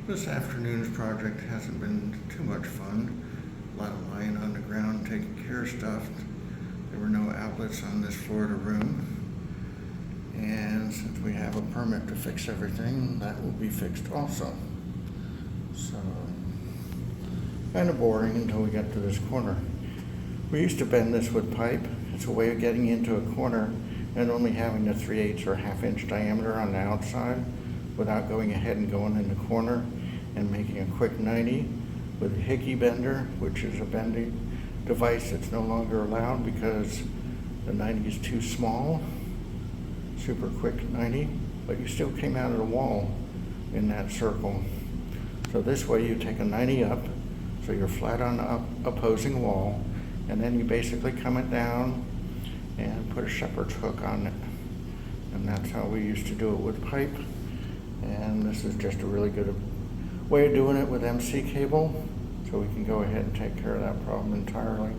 This afternoon's project hasn't been too much fun. A lot of lying on the ground, taking care of stuff. There were no outlets on this Florida room. And since we have a permit to fix everything, that will be fixed also. So, kind of boring until we get to this corner. We used to bend this with pipe. It's a way of getting into a corner and only having the 3/8 or 1/2 inch diameter on the outside without going ahead and going in the corner and making a quick 90 with a hickey bender, which is a bending device that's no longer allowed because the 90 is too small. Super quick 90, but you still came out of the wall in that circle. So this way you take a 90 up, so you're flat on the opposing wall, and then you basically come it down and put a shepherd's hook on it. And that's how we used to do it with pipe. And this is just a really good way of doing it with MC cable, so we can go ahead and take care of that problem entirely.